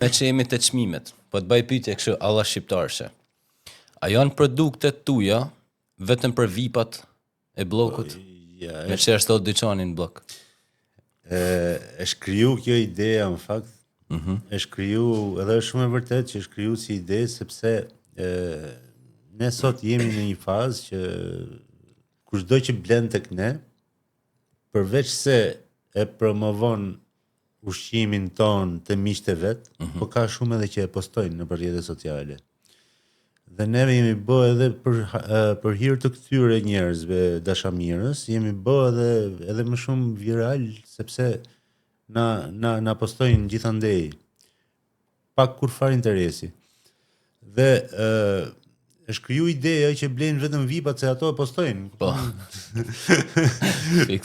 Me që jemi të çmimet, po të bëj pyetje kështu alla shqiptarshe. A janë produktet tuja vetëm për VIP-at e bllokut? Ja, Me që është dyqanin blok. është kriju kjo ideja në fakt. Është kriju edhe është shumë e vërtet që është kriju si ide sepse ne sot jemi në një fazë që kushdo që blen tek ne, përveç se e promovon ushqimin ton të miqtë e vet, po ka shumë edhe që e postojnë në rrjetet sociale. Dhe neve jemi bë edhe për hir të këtyre njerëzve dashamirës, jemi bë edhe më shumë viral sepse na postojnë gjithandej pa kur fare interesi. Dhe është kriju ideja që blejnë vetëm VIP-at se ato e postojnë. Po.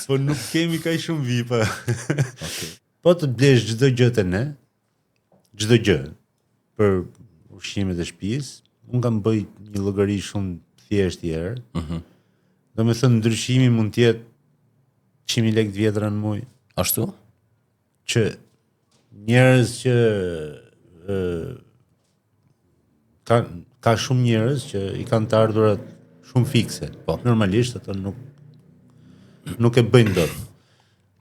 Po nuk kemi kaq shumë VIP-a. Okay. Po të blesh çdo gjë te ne, çdo gjë për ushqimet e shtëpisë, unë kam bëj një llogari shumë thjeshtë herë. Domethënë ndryshimi mund të jetë 100.000 lekë të vjetra në muaj. Ashtu? Që njerëz që ka shumë njerëz që i kanë të ardhurat shumë fikse. Po. Normalisht ato nuk e bëjnë dot.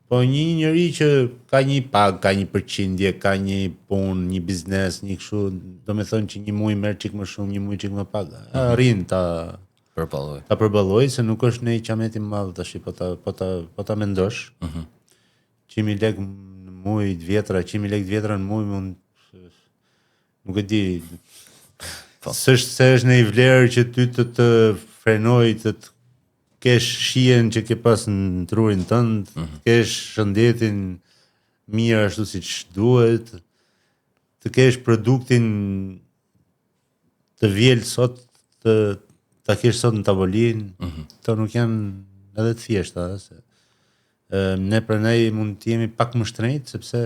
Po një njeri që ka një pag, ka një përqindje, ka një punë, një biznes, një kështu, domethënë që një muaj merr çik më shumë, një muaj çik më pak, arrin ta përballoj se nuk është ne qameti më madh tash, po ta mendosh. 100.000 lekë në muaj të vjetra, 100.000 lekë të vjetra në muaj mund, nuk e di. S'është në i vlerë që ty të frenoj të kesh shijen që ke pas në trurin tënd, kesh shëndetin mirë ashtu siç duhet, të kesh produktin të vjel sot, ta kesh sot në tavolinë. Këto nuk janë edhe të thjeshta, se ne pranaj mund të jemi pak më shtrenjtë sepse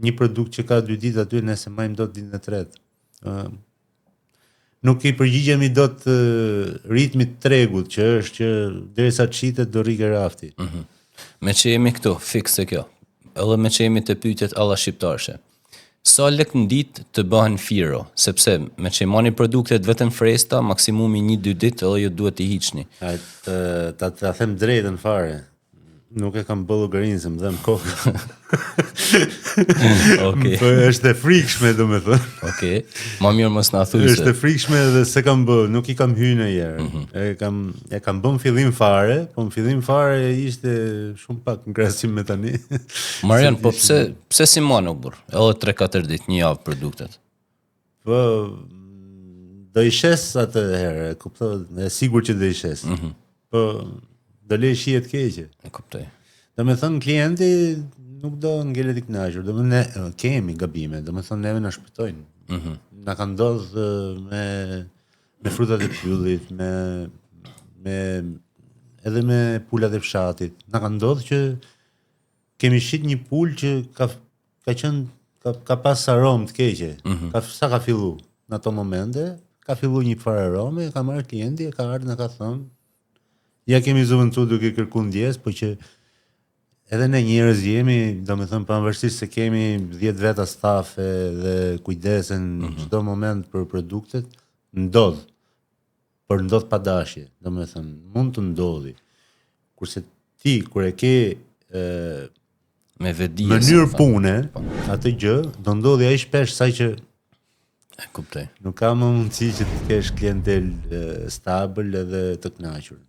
një produkt që ka 2 ditë aty nëse majmë dot ditën e tretë. Nuk i përgjigjemi dot ritmit të tregut që është që derisa të shitet do rrike rafti. Me që jemi këtu, fikse kjo. Edhe me që jemi të pyetjet alla shqiptarshe. Sa lekë në ditë të bëhen firo, sepse me që mani produktet vetëm fresta, maksimumi 1-2 ditë edhe ju duhet t'i hiqni. Ta them drejtën fare. Nuk e kam bë llogarinë se më dhem kokë. Okay. Po është e frikshme domethënë. Okej. Më mirë mos na thuaj se. Është e frikshme edhe se kam bë, nuk i kam hyrë ndonjëherë. E kam bën fillim fare, po në fillim fare ishte shumë pak në krahasim me tani. Marian, po pse si mano burr? Edhe 3-4 ditë, një javë produktet. Po do i shes atë herë, kuptoj, e sigurt që do i shes. Po do lej shihet keqe. E kuptoj. Domethënë klienti nuk do ngelet i kënaqur. Domethënë ne kemi gabime, domethënë neve na shpëtojnë. Na ka ndodhur me frutat e pyllit, edhe me pulat e fshatit. Na ka ndodhur që kemi shit një pul që ka pas aromë të keqe. Sa ka fillu në ato momente, ka fillu një farë arome, ka marrë klienti, ka ardhur na ka thënë ja kemi zëvendësu duke kërkuar ndjes, po që edhe ne njerëz jemi, domethënë pavarësisht se kemi 10 veta stafe dhe kujdesen çdo moment për produktet, por ndodh pa dashje, domethënë mund të ndodhi. Kurse ti kur e ke me vedi mënyrë pune, atë gjë do ndodhi aq shpesh sa që e kuptoj. Nuk ka më mundësi që të kesh klientel stabil edhe të kënaqur.